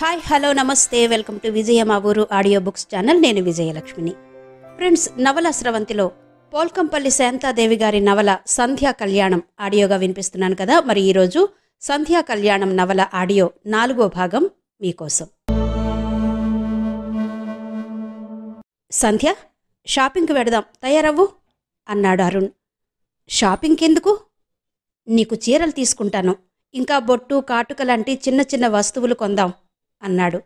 Hi hello నమస్తే welcome to విజయ మా ఊరు ఆడియో బుక్స్ ఛానల్. నేను విజయలక్ష్మిని. ఫ్రెండ్స్, నవల స్రవంతిలో పోల్కంపల్లి శాంతాదేవి గారి నవల సంధ్యా కళ్యాణం ఆడియోగా వినిపిస్తున్నాను కదా. మరి ఈరోజు సంధ్యా కళ్యాణం నవల ఆడియో 4వ భాగం మీకోసం. సంధ్య, షాపింగ్కి వెడదాం, తయారవ్వు అన్నాడు అరుణ్. షాపింగ్కి ఎందుకు? నీకు చీరలు తీసుకుంటాను, ఇంకా బొట్టు కాటుక లాంటి చిన్న చిన్న వస్తువులు కొందాం అన్నాడు.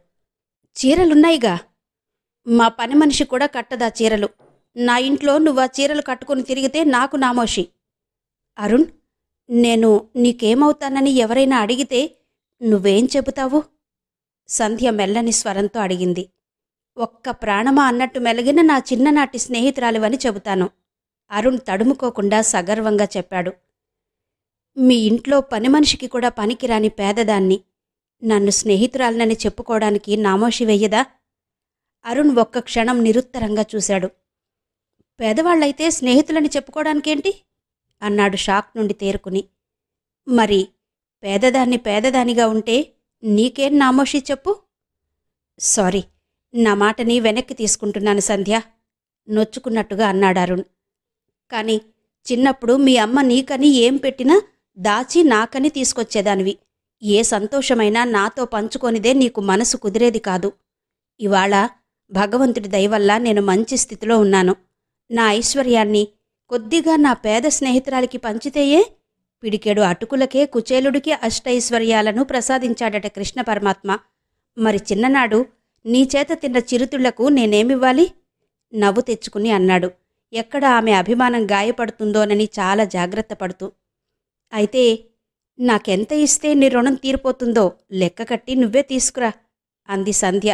చీరలున్నాయిగా, మా పని మనిషి కూడా కట్టదా చీరలు. నా ఇంట్లో నువ్వు ఆ చీరలు కట్టుకుని తిరిగితే నాకు నామోషి. అరుణ్, నేను నీకేమవుతానని ఎవరైనా అడిగితే నువ్వేం చెబుతావు? సంధ్య మెల్లని స్వరంతో అడిగింది. ఒక్క ప్రాణమా అన్నట్టు మెలిగిన నా చిన్ననాటి స్నేహితురాలివని చెబుతాను. అరుణ్ తడుముకోకుండా సగర్వంగా చెప్పాడు. మీ ఇంట్లో పని మనిషికి కూడా పనికిరాని పేదదాన్ని నన్ను స్నేహితురాలనని చెప్పుకోవడానికి నామోషి వెయ్యదా? అరుణ్ ఒక్క క్షణం నిరుత్తరంగా చూశాడు. పేదవాళ్లైతే స్నేహితులని చెప్పుకోవడానికేంటి అన్నాడు షాక్ నుండి తేరుకుని. మరి పేదదానిగా ఉంటే నీకేం నామోషి చెప్పు? సారీ, నా మాటని వెనక్కి తీసుకుంటున్నాను సంధ్య, నొచ్చుకున్నట్టుగా అన్నాడు అరుణ్. కాని చిన్నప్పుడు మీ అమ్మ నీకని ఏం పెట్టినా దాచి నాకని తీసుకొచ్చేదానివి. ఏ సంతోషమైనా నాతో పంచుకొనిదే నీకు మనసు కుదిరేది కాదు. ఇవాళ భగవంతుడి దయవల్ల నేను మంచి స్థితిలో ఉన్నాను. నా ఐశ్వర్యాన్ని కొద్దిగా నా పేద స్నేహితురాలికి పంచితేయే పిడికెడు అటుకులకే కుచేలుడికి అష్టైశ్వర్యాలను ప్రసాదించాడట కృష్ణ పరమాత్మ. మరి చిన్ననాడు నీ చేత తిన్న చిరుతుళ్లకు నేనేమివ్వాలి? నవ్వు తెచ్చుకుని అన్నాడు, ఎక్కడ ఆమె అభిమానం గాయపడుతుందోనని చాలా జాగ్రత్త పడుతూ. అయితే నాకెంత ఇస్తే నీ రుణం తీరిపోతుందో లెక్క కట్టి నువ్వే తీసుకురా అంది సంధ్య.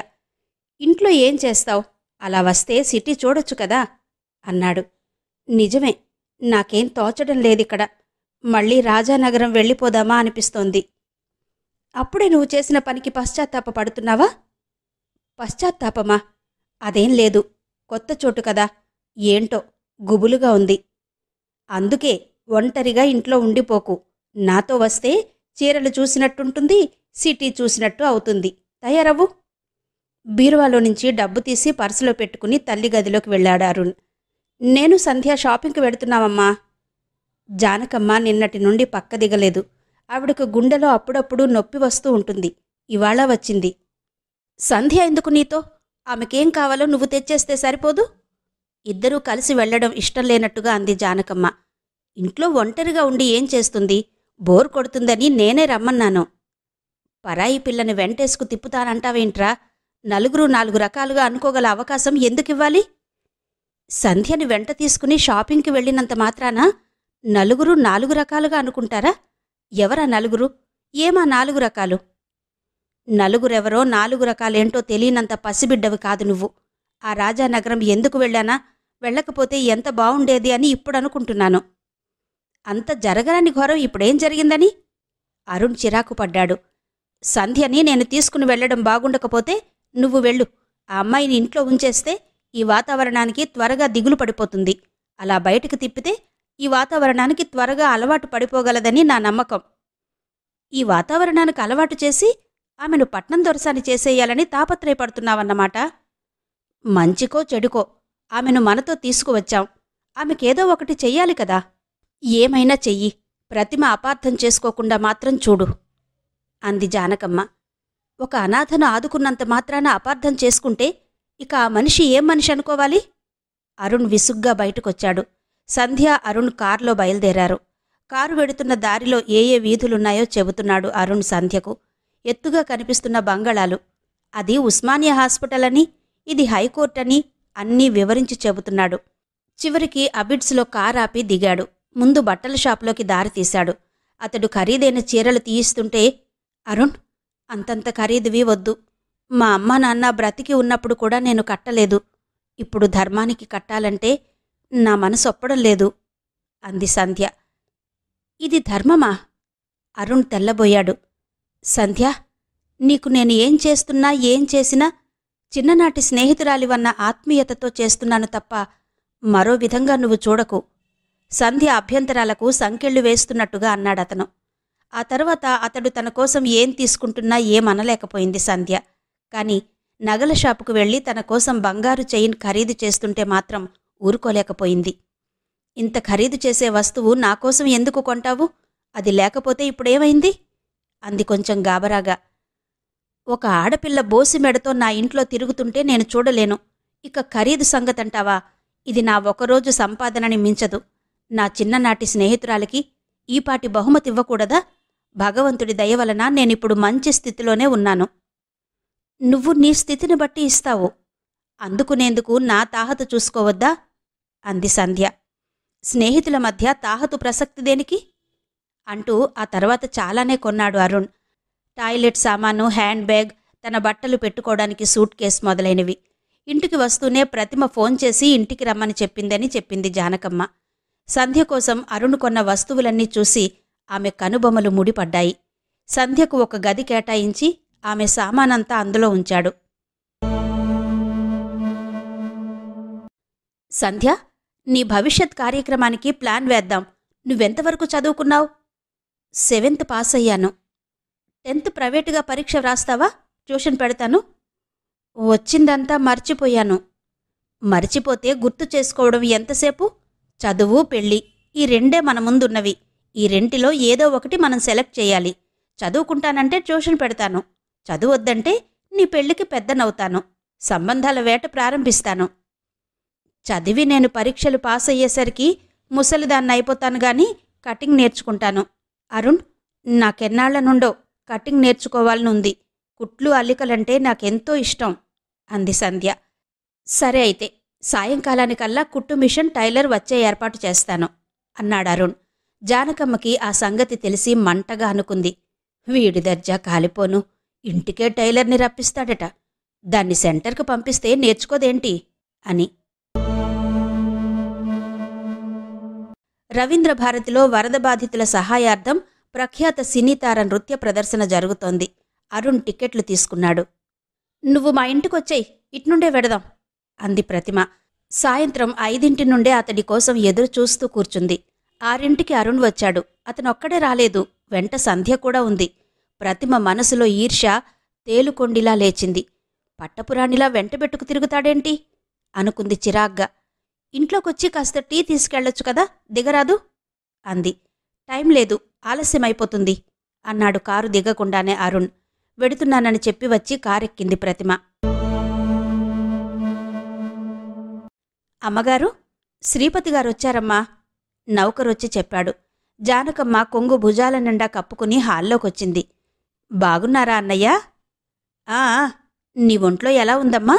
ఇంట్లో ఏం చేస్తావు? అలా వస్తే సిటీ చూడొచ్చు కదా అన్నాడు. నిజమే, నాకేం తోచడం లేదిక్కడ. మళ్ళీ రాజానగరం వెళ్ళిపోదామా అనిపిస్తోంది. అప్పుడే నువ్వు చేసిన పనికి పశ్చాత్తాప పడుతున్నావా? పశ్చాత్తాపమా? అదేం లేదు, కొత్త చోటు కదా, ఏంటో గుబులుగా ఉంది. అందుకే ఒంటరిగా ఇంట్లో ఉండిపోకు. నాతో వస్తే చీరలు చూసినట్టుంటుంది, సిటీ చూసినట్టు అవుతుంది. తయారవ్వు. బీరువాలో నుంచి డబ్బు తీసి పర్సులో పెట్టుకుని తల్లి గదిలోకి వెళ్ళాడు అరుణ్. నేను సంధ్య షాపింగ్కి వెడుతున్నామమ్మా. జానకమ్మ నిన్నటి నుండి పక్క దిగలేదు. ఆవిడకు గుండెలో అప్పుడప్పుడు నొప్పి వస్తూ ఉంటుంది. ఇవాళ వచ్చింది. సంధ్య ఎందుకు నీతో? ఆమెకేం కావాలో నువ్వు తెచ్చేస్తే సరిపోదు? ఇద్దరూ కలిసి వెళ్లడం ఇష్టం లేనట్టుగా అంది జానకమ్మ. ఇంట్లో ఒంటరిగా ఉండి ఏం చేస్తుంది? బోర్ కొడుతుందని నేనే రమ్మన్నాను. పరాయి పిల్లని వెంటేసుకు తిప్పుతానంటావేంట్రా? నలుగురు 4 రకాలుగా అనుకోగల అవకాశం ఎందుకివ్వాలి? సంధ్యని వెంట తీసుకుని షాపింగ్కి వెళ్ళినంత మాత్రాన నలుగురు 4 రకాలుగా అనుకుంటారా? ఎవరా నలుగురు? ఏమా 4 రకాలు? నలుగురెవరో 4 రకాలేంటో తెలియనంత పసిబిడ్డవి కాదు నువ్వు. ఆ రాజానగరం ఎందుకు వెళ్ళానా, వెళ్ళకపోతే ఎంత బావుండేది అని ఇప్పుడనుకుంటున్నాను. అంత జరగరాని ఘోరం ఇప్పుడేం జరిగిందని? అరుణ్ చిరాకు పడ్డాడు. సంధ్యని నేను తీసుకుని వెళ్లడం బాగుండకపోతే నువ్వు వెళ్ళు. ఆ అమ్మాయిని ఇంట్లో ఉంచేస్తే ఈ వాతావరణానికి త్వరగా దిగులు పడిపోతుంది. అలా బయటకు తిప్పితే ఈ వాతావరణానికి త్వరగా అలవాటు పడిపోగలదని నా నమ్మకం. ఈ వాతావరణానికి అలవాటు చేసి ఆమెను పట్నం దొరసాని చేసేయాలని తాపత్రయపడుతున్నావన్నమాట. మంచికో చెడుకో ఆమెను మనతో తీసుకువచ్చాం. ఆమెకేదో ఒకటి చెయ్యాలి కదా. ఏమైనా చెయ్యి, ప్రతిమ అపార్థం చేసుకోకుండా మాత్రం చూడు అంది జానకమ్మ. ఒక అనాథను ఆదుకున్నంత మాత్రాన అపార్థం చేసుకుంటే ఇక ఆ మనిషి ఏం మనిషి అనుకోవాలి? అరుణ్ విసుగ్గా బయటకొచ్చాడు. సంధ్య, అరుణ్ కారులో బయలుదేరారు. కారు వెడుతున్న దారిలో ఏ వీధులున్నాయో చెబుతున్నాడు అరుణ్ సంధ్యకు. ఎత్తుగా కనిపిస్తున్న బంగళాలు, అది ఉస్మానియా హాస్పిటల్ అని, ఇది హైకోర్టని అన్నీ వివరించి చెబుతున్నాడు. చివరికి అబిడ్స్లో కారాపి దిగాడు. ముందు బట్టల షాపులోకి దారి తీశాడు. అతడు ఖరీదైన చీరలు తీయిస్తుంటే, అరుణ్, అంతంత ఖరీదువి వద్దు. మా అమ్మా నాన్న బ్రతికి ఉన్నప్పుడు కూడా నేను కట్టలేదు. ఇప్పుడు ధర్మానికి కట్టాలంటే నా మనసు ఒప్పడం లేదు అంది సంధ్య. ఇది ధర్మమా? అరుణ్ తెల్లబోయాడు. సంధ్య, నీకు నేను ఏం చేస్తున్నా ఏం చేసినా చిన్ననాటి స్నేహితురాలివన్న ఆత్మీయతతో చేస్తున్నాను తప్ప మరో విధంగా నువ్వు చూడకు. సంధ్య అభ్యంతరాలకు సంకెళ్ళు వేస్తున్నట్టుగా అన్నాడతను. ఆ తర్వాత అతడు తన కోసం ఏం తీసుకుంటున్నా ఏమనలేకపోయింది సంధ్య. కాని నగల షాపుకు వెళ్లి తన కోసం బంగారు చైన్ ఖరీదు చేస్తుంటే మాత్రం ఊరుకోలేకపోయింది. ఇంత ఖరీదు చేసే వస్తువు నాకోసం ఎందుకు కొంటావు? అది లేకపోతే ఇప్పుడేమైంది? అంది కొంచెం గాబరాగా. ఒక ఆడపిల్ల బోసి మెడతో నా ఇంట్లో తిరుగుతుంటే నేను చూడలేను. ఇక ఖరీదు సంగతంటావా? ఇది నా ఒకరోజు సంపాదనని మించదు. నా చిన్ననాటి స్నేహితురాలికి ఈపాటి బహుమతివ్వకూడదా? భగవంతుడి దయవలన నేనిప్పుడు మంచి స్థితిలోనే ఉన్నాను. నువ్వు నీ స్థితిని బట్టి ఇస్తావు. అందుకునేందుకు నా తాహతు చూసుకోవద్దా? అంది సంధ్య. స్నేహితుల మధ్య తాహతు ప్రసక్తి దేనికి? అంటూ ఆ తర్వాత చాలానే కొన్నాడు అరుణ్. టాయిలెట్ సామాను, హ్యాండ్ బ్యాగ్, తన బట్టలు పెట్టుకోవడానికి సూట్ కేస్ మొదలైనవి. ఇంటికి వస్తూనే ప్రతిమ ఫోన్ చేసి ఇంటికి రమ్మని చెప్పిందని చెప్పింది జానకమ్మ. సంధ్య కోసం అరుణ్ కొన్న వస్తువులన్నీ చూసి ఆమె కనుబొమలు ముడిపడ్డాయి. సంధ్యకు ఒక గది కేటాయించి ఆమె సామానంతా అందులో ఉంచాడు. సంధ్య, నీ భవిష్యత్ కార్యక్రమానికి ప్లాన్ వేద్దాం. నువ్వెంతవరకు చదువుకున్నావు? 7th పాస్ అయ్యాను. 10th ప్రైవేటుగా పరీక్ష వ్రాస్తావా? ట్యూషన్ పెడతాను. వచ్చిందంతా మర్చిపోయాను. మర్చిపోతే గుర్తు చేసుకోవడం ఎంతసేపు? చదువు, పెళ్ళి, ఈ రెండే మన ముందున్నవి. ఈ రెంటిలో ఏదో ఒకటి మనం సెలెక్ట్ చేయాలి. చదువుకుంటానంటే ట్యూషన్ పెడతాను. చదువొద్దంటే నీ పెళ్లికి పెద్దనవుతాను. సంబంధాల వేట ప్రారంభిస్తాను. చదివి నేను పరీక్షలు పాస్ అయ్యేసరికి ముసలిదాన్నైపోతాను గాని కటింగ్ నేర్చుకుంటాను. అరుణ్, నాకెన్నాళ్ల నుండో కటింగ్ నేర్చుకోవాలనుంది. కుట్లు, అల్లికలంటే నాకెంతో ఇష్టం అంది సంధ్య. సరే అయితే సాయంకాలానికల్లా కుట్టు మిషన్, టైలర్ వచ్చే ఏర్పాటు చేస్తాను అన్నాడు అరుణ్. జానకమ్మకి ఆ సంగతి తెలిసి మంటగా అనుకుంది. వీడి దర్జా కాలిపోను, ఇంటికే టైలర్ని రప్పిస్తాడట. దాన్ని సెంటర్కు పంపిస్తే నేర్చుకోదేంటి అని. రవీంద్ర భారతిలో వరద బాధితుల సహాయార్థం ప్రఖ్యాత సినీతార నృత్య ప్రదర్శన జరుగుతోంది. అరుణ్ టిక్కెట్లు తీసుకున్నాడు. నువ్వు మా ఇంటికొచ్చేయ్, ఇట్నుండే వెడదాం అంది ప్రతిమ. సాయంత్రం 5 నుండే అతడి కోసం ఎదురు చూస్తూ కూర్చుంది. 6కి అరుణ్ వచ్చాడు. అతనొక్కడే రాలేదు, వెంట సంధ్య కూడా ఉంది. ప్రతిమ మనసులో ఈర్ష్య తేలుకొండిలా లేచింది. పట్టపురాణిలా వెంటబెట్టుకు తిరుగుతాడేంటి అనుకుంది చిరాగ్గా. ఇంట్లోకొచ్చి కాస్త టీ తీసుకెళ్లొచ్చు కదా, దిగరాదు అంది. టైం లేదు, ఆలస్యమైపోతుంది అన్నాడు కారు దిగకుండానే అరుణ్. వెడుతున్నానని చెప్పి వచ్చి కారెక్కింది ప్రతిమ. అమ్మగారు, శ్రీపతిగారొచ్చారమ్మా నౌకరొచ్చి చెప్పాడు. జానకమ్మ కొంగు భుజాల నిండా కప్పుకుని హాల్లోకొచ్చింది. బాగున్నారా అన్నయ్యా? ఆ, నీ ఒంట్లో ఎలా ఉందమ్మా?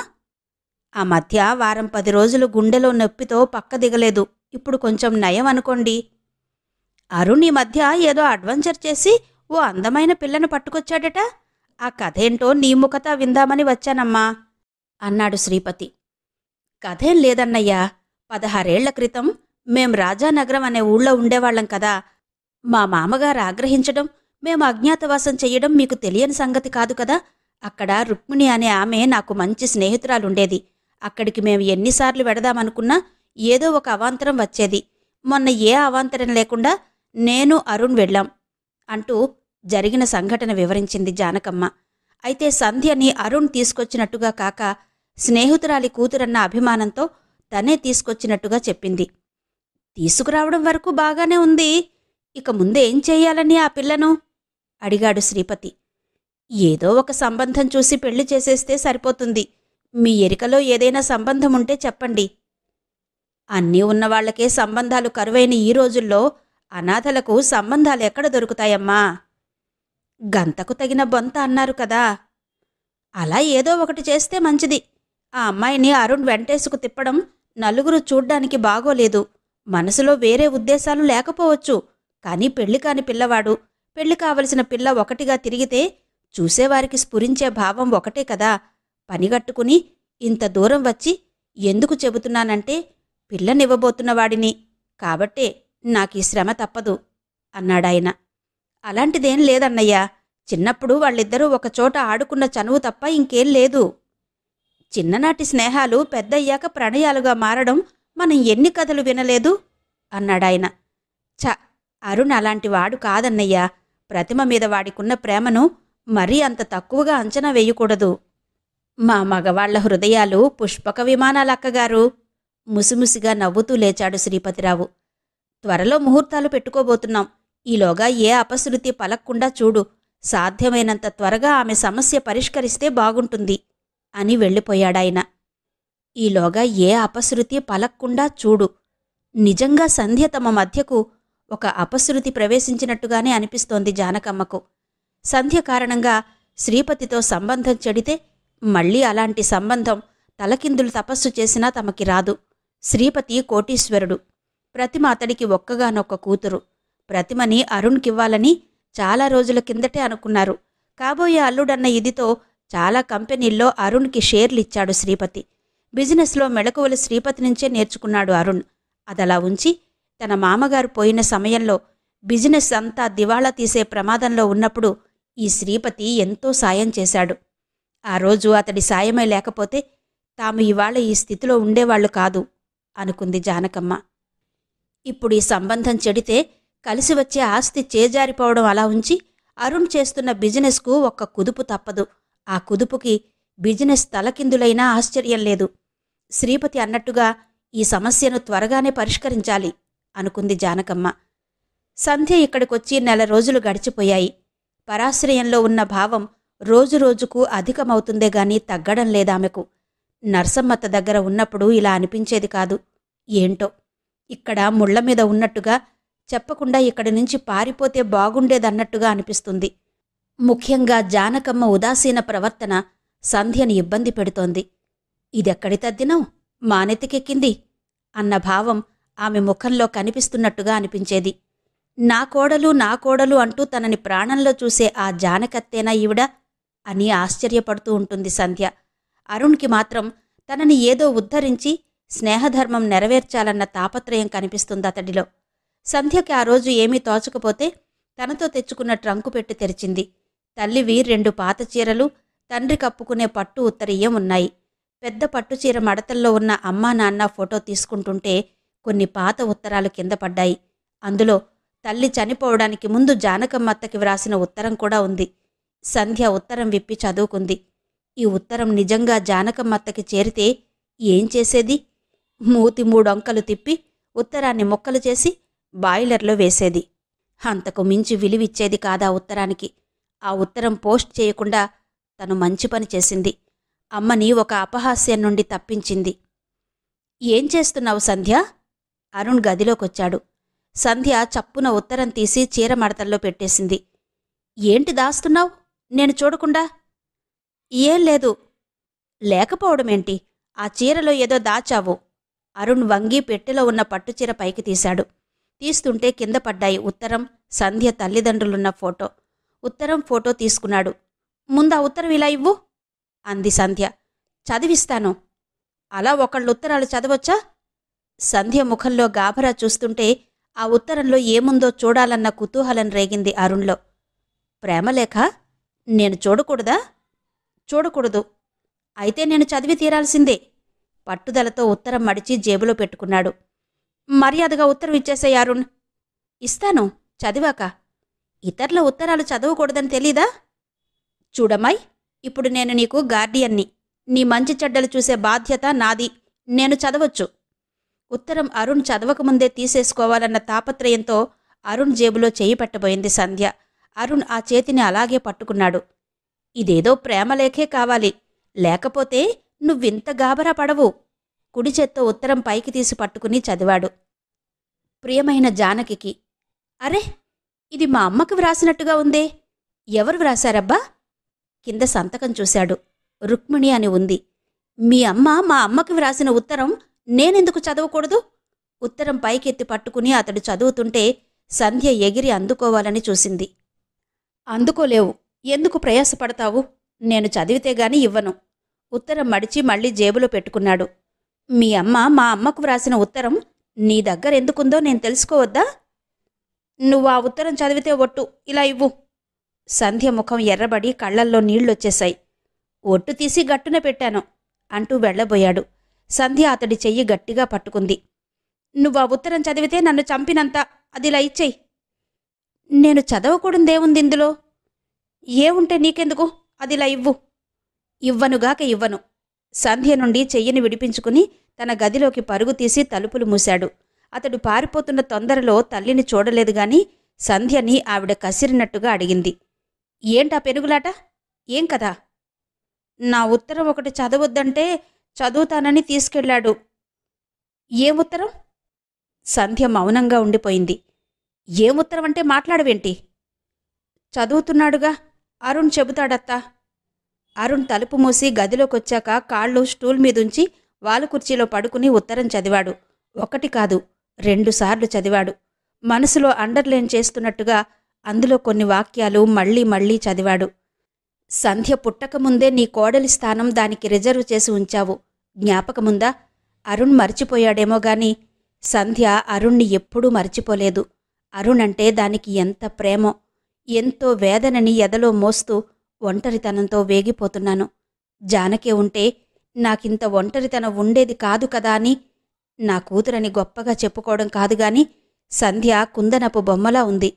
ఆ మధ్య వారం 10 రోజులు గుండెలో నొప్పితో పక్క దిగలేదు. ఇప్పుడు కొంచెం నయం అనుకోండి. అరుణ్ ఈ మధ్య ఏదో అడ్వెంచర్ చేసి ఓ అందమైన పిల్లను పట్టుకొచ్చాడట. ఆ కథేంటో నీ ముఖత విందామని వచ్చానమ్మా అన్నాడు శ్రీపతి. కథేం లేదన్నయ్యా. 16 ఏళ్ల క్రితం మేం రాజానగరం అనే ఊళ్ళో ఉండేవాళ్లం కదా. మా మామగారు ఆగ్రహించడం, మేము అజ్ఞాతవాసం చెయ్యడం మీకు తెలియని సంగతి కాదు కదా. అక్కడ రుక్మిణి అనే ఆమె నాకు మంచి స్నేహితురాలుండేది. అక్కడికి మేము ఎన్నిసార్లు వెడదామనుకున్నా ఏదో ఒక అవాంతరం వచ్చేది. మొన్న ఏ అవాంతరం లేకుండా నేను అరుణ్ వెళ్ళాం అంటూ జరిగిన సంఘటన వివరించింది జానకమ్మ. అయితే సంధ్యని అరుణ్ తీసుకొచ్చినట్టుగా కాక స్నేహితురాలి కూతురన్న అభిమానంతో తనే తీసుకొచ్చినట్టుగా చెప్పింది. తీసుకురావడం వరకు బాగానే ఉంది. ఇక ముందేం చెయ్యాలని ఆ పిల్లను అడిగాడు శ్రీపతి. ఏదో ఒక సంబంధం చూసి పెళ్లి చేసేస్తే సరిపోతుంది. మీ ఎరికలో ఏదైనా సంబంధం ఉంటే చెప్పండి. అన్నీ ఉన్నవాళ్లకే సంబంధాలు కరువైన ఈ రోజుల్లో అనాథలకు సంబంధాలు ఎక్కడ దొరుకుతాయమ్మా? గంతకు తగిన బొంత అన్నారు కదా. అలా ఏదో ఒకటి చేస్తే మంచిది. ఆ అమ్మాయిని అరుణ్ వెంటేసుకు తిప్పడం నలుగురు చూడ్డానికి బాగోలేదు. మనసులో వేరే ఉద్దేశాలు లేకపోవచ్చు. కానీ పెళ్లి కాని పిల్లవాడు, పెళ్లి కావలసిన పిల్ల ఒకటిగా తిరిగితే చూసేవారికి స్ఫురించే భావం ఒకటే కదా. పనిగట్టుకుని ఇంత దూరం వచ్చి ఎందుకు చెబుతున్నానంటే పిల్లనివ్వబోతున్నవాడిని కాబట్టే నాకీ శ్రమ తప్పదు అన్నాడాయన. అలాంటిదేం లేదన్నయ్యా. చిన్నప్పుడు వాళ్ళిద్దరూ ఒకచోట ఆడుకున్న చనువు తప్ప ఇంకేం లేదు. చిన్ననాటి స్నేహాలు పెద్దయ్యాక ప్రణయాలుగా మారడం మనం ఎన్ని కథలు వినలేదు అన్నాడాయన. ఛ, అరుణ్ అలాంటివాడు కాదన్నయ్యా. ప్రతిమ మీద వాడికున్న ప్రేమను మరీ అంత తక్కువగా అంచనా వేయకూడదు. మా మగవాళ్ల హృదయాలు పుష్పక విమానాలక్కగారు. ముసిముసిగా నవ్వుతూ లేచాడు శ్రీపతిరావు. త్వరలో ముహూర్తాలు పెట్టుకోబోతున్నాం. ఈలోగా ఏ అపశృతి పలక్కుండా చూడు. సాధ్యమైనంత త్వరగా ఆమె సమస్య పరిష్కరిస్తే బాగుంటుంది అని వెళ్ళిపోయాడాయన. ఈలోగా ఏ అపశృతి పలక్కుండా చూడు. నిజంగా సంధ్య తమ మధ్యకు ఒక అపశృతి ప్రవేశించినట్టుగానే అనిపిస్తోంది జానకమ్మకు. సంధ్య కారణంగా శ్రీపతితో సంబంధం చెడితే మళ్ళీ అలాంటి సంబంధం తలకిందులు తపస్సు చేసినా తమకి రాదు. శ్రీపతి కోటీశ్వరుడు. ప్రతిమ అతడికి ఒక్కగానొక్క కూతురు. ప్రతిమని అరుణ్కివ్వాలని చాలా రోజుల కిందటే అనుకున్నారు. కాబోయే అల్లుడన్న ఇదితో చాలా కంపెనీల్లో అరుణ్కి షేర్లిచ్చాడు శ్రీపతి. బిజినెస్లో మెళకువలు శ్రీపతి నుంచే నేర్చుకున్నాడు అరుణ్. అదలా ఉంచి తన మామగారు పోయిన సమయంలో బిజినెస్ అంతా దివాళా తీసే ప్రమాదంలో ఉన్నప్పుడు ఈ శ్రీపతి ఎంతో సాయం చేశాడు. ఆ రోజు అతడి సాయమే లేకపోతే తాము ఇవాళ ఈ స్థితిలో ఉండేవాళ్లు కాదు అనుకుంది జానకమ్మ. ఇప్పుడు ఈ సంబంధం చెడితే కలిసి వచ్చే ఆస్తి చేజారిపోవడం అలా ఉంచి అరుణ్ చేస్తున్న బిజినెస్కు ఒక్క కుదుపు తప్పదు. ఆ కుదుపుకి బిజినెస్ తలకిందులైనా ఆశ్చర్యం లేదు. శ్రీపతి అన్నట్టుగా ఈ సమస్యను త్వరగానే పరిష్కరించాలి అనుకుంది జానకమ్మ. సంధ్య ఇక్కడికొచ్చి 1 నెల రోజులు గడిచిపోయాయి. పరాశ్రయంలో ఉన్న భావం రోజురోజుకు అధికమవుతుందే గాని తగ్గడం లేదామెకు. నర్సమ్మత్త దగ్గర ఉన్నప్పుడు ఇలా అనిపించేది కాదు. ఏంటో ఇక్కడ ముళ్లమీద ఉన్నట్టుగా, చెప్పకుండా ఇక్కడి నుంచి పారిపోతే బాగుండేదన్నట్టుగా అనిపిస్తుంది. ముఖ్యంగా జానకమ్మ ఉదాసీన ప్రవర్తన సంధ్యని ఇబ్బంది పెడుతోంది. ఇదెక్కడి తద్దినం మానెతికెక్కింది అన్న భావం ఆమె ముఖంలో కనిపిస్తున్నట్టుగా అనిపించేది. నా కోడలు అంటూ తనని ప్రాణంలో చూసే ఆ జానకత్తేనా ఈవిడ అని ఆశ్చర్యపడుతూ ఉంటుంది సంధ్య. అరుణ్కి మాత్రం తనని ఏదో ఉద్ధరించి స్నేహధర్మం నెరవేర్చాలన్న తాపత్రయం కనిపిస్తుంది అతడిలో. సంధ్యకి ఆ రోజు ఏమీ తోచకపోతే తనతో తెచ్చుకున్న ట్రంకు పెట్టి తెరిచింది. తల్లివి 2 పాత చీరలు, తండ్రి కప్పుకునే పట్టు ఉత్తరీయం ఉన్నాయి. పెద్ద పట్టుచీర మడతల్లో ఉన్న అమ్మా నాన్న ఫోటో తీసుకుంటుంటే కొన్ని పాత ఉత్తరాలు కింద పడ్డాయి. అందులో తల్లి చనిపోవడానికి ముందు జానకమ్మత్తకి వ్రాసిన ఉత్తరం కూడా ఉంది. సంధ్య ఉత్తరం విప్పి చదువుకుంది. ఈ ఉత్తరం నిజంగా జానకమ్మత్తకి చేరితే ఏం చేసేది? మూతి 3 అంకలు తిప్పి ఉత్తరాన్ని ముక్కలు చేసి బాయిలర్లో వేసేది. అంతకు మించి విలువిచ్చేది కాదా ఉత్తరానికి. ఆ ఉత్తరం పోస్ట్ చేయకుండా తను మంచి పని చేసింది. అమ్మని ఒక అపహాస్యం నుండి తప్పించింది. ఏం చేస్తున్నావు సంధ్య? అరుణ్ గదిలోకొచ్చాడు. సంధ్య చప్పున ఉత్తరం తీసి చీర మడతల్లో పెట్టేసింది. ఏంటి దాస్తున్నావు? నేను చూడకుండా. ఏం లేదు. లేకపోవడమేంటి? ఆ చీరలో ఏదో దాచావు. అరుణ్ వంగి పెట్టెలో ఉన్న పట్టుచీర పైకి తీశాడు. తీస్తుంటే కింద పడ్డాయి ఉత్తరం, సంధ్య తల్లిదండ్రులున్న ఫోటో. ఉత్తరం ఫోటో తీసుకున్నాడు. ముందా ఉత్తరం ఇలా ఇవ్వు అంది సంధ్య. చదివిస్తాను. అలా ఒకళ్ళు ఉత్తరాలు చదవచ్చా? సంధ్య ముఖంలో గాభరా చూస్తుంటే ఆ ఉత్తరంలో ఏముందో చూడాలన్న కుతూహలం రేగింది అరుణ్లో. ప్రేమలేఖ? నేను చూడకూడదా? చూడకూడదు. అయితే నేను చదివి తీరాల్సిందే. పట్టుదలతో ఉత్తరం మడిచి జేబులో పెట్టుకున్నాడు. మర్యాదగా ఉత్తరం ఇచ్చేసేయ్ అరుణ్. ఇస్తాను చదివాక. ఇతరుల ఉత్తరాలు చదవకూడదని తెలీదా? చూడమ్మాయ్, ఇప్పుడు నేను నీకు గార్డియన్ని. నీ మంచి చెడ్డలు చూసే బాధ్యత నాది. నేను చదవచ్చు. ఉత్తరం అరుణ్ చదవకముందే తీసేసుకోవాలన్న తాపత్రయంతో అరుణ్ జేబులో చెయ్యి పెట్టబోయింది సంధ్య. అరుణ్ ఆ చేతిని అలాగే పట్టుకున్నాడు. ఇదేదో ప్రేమలేఖే కావాలి, లేకపోతే నువ్వింత గాబరా పడవు. కుడి చేత్తో ఉత్తరం పైకి తీసి పట్టుకుని చదివాడు. ప్రియమైన జానకికి. అరే, ఇది మా అమ్మకు వ్రాసినట్టుగా ఉందే. ఎవరు వ్రాశారబ్బా? కింద సంతకం చూశాడు. రుక్మిణి అని ఉంది. మీ అమ్మ మా అమ్మకి వ్రాసిన ఉత్తరం నేనెందుకు చదవకూడదు? ఉత్తరం పైకెత్తి పట్టుకుని అతడు చదువుతుంటే సంధ్య ఎగిరి అందుకోవాలని చూసింది. అందుకోలేవు. ఎందుకు ప్రయాసపడతావు? నేను చదివితేగాని ఇవ్వను. ఉత్తరం మడిచి మళ్ళీ జేబులో పెట్టుకున్నాడు. మీ అమ్మ మా అమ్మకు వ్రాసిన ఉత్తరం నీ దగ్గరెందుకుందో నేను తెలుసుకోవద్దా? నువ్వు ఆ ఉత్తరం చదివితే ఒట్టు ఇలా ఇవ్వు. సంధ్య ముఖం ఎర్రబడి కళ్లల్లో నీళ్లొచ్చేశాయి. ఒట్టు తీసి గట్టున పెట్టాను అంటూ వెళ్లబోయాడు. సంధ్య అతడి చెయ్యి గట్టిగా పట్టుకుంది. నువ్వా ఉత్తరం చదివితే నన్ను చంపినంత. అదిలా ఇచ్చేయి. నేను చదవకూడదేముంది ఇందులో? ఏముంటే నీకెందుకు? అదిలా ఇవ్వు. ఇవ్వనుగాక ఇవ్వను. సంధ్య నుండి చెయ్యిని విడిపించుకుని తన గదిలోకి పరుగు తీసి తలుపులు మూశాడు. అతడు పారిపోతున్న తొందరలో తల్లిని చూడలేదుగాని సంధ్యని ఆవిడ కసిరినట్టుగా అడిగింది. ఏంటా పెనుగులాట? ఏం కదా? నా ఉత్తరం ఒకటి చదవొద్దంటే చదువుతానని తీసుకెళ్లాడు. ఏం ఉత్తరం? సంధ్య మౌనంగా ఉండిపోయింది. ఏం ఉత్తరం అంటే మాట్లాడవేంటి? చదువుతున్నాడుగా, అరుణ్ చెబుతాడత్తా. అరుణ్ తలుపు మూసి గదిలోకొచ్చాక కాళ్ళు స్టూల్ మీదుంచి వాలుకుర్చీలో పడుకుని ఉత్తరం చదివాడు. ఒకటి కాదు, 2 సార్లు చదివాడు. మనసులో అండర్లైన్ చేస్తున్నట్టుగా అందులో కొన్ని వాక్యాలు మళ్లీ మళ్లీ చదివాడు. సంధ్య పుట్టకముందే నీ కోడలి స్థానం దానికి రిజర్వ్ చేసి ఉంచావు. జ్ఞాపకముందా? అరుణ్ మర్చిపోయాడేమో గాని సంధ్య అరుణ్ణి ఎప్పుడూ మర్చిపోలేదు. అరుణ్ అంటే దానికి ఎంత ప్రేమో, ఎంతో వేదనని ఎదలో మోస్తూ ఒంటరితనంతో వేగిపోతున్నాను. జానకే ఉంటే నాకింత ఒంటరితనం ఉండేది కాదు కదా అని నా కూతురని గొప్పగా చెప్పుకోవడం కాదుగాని సంధ్య కుందనపు బొమ్మలా ఉంది.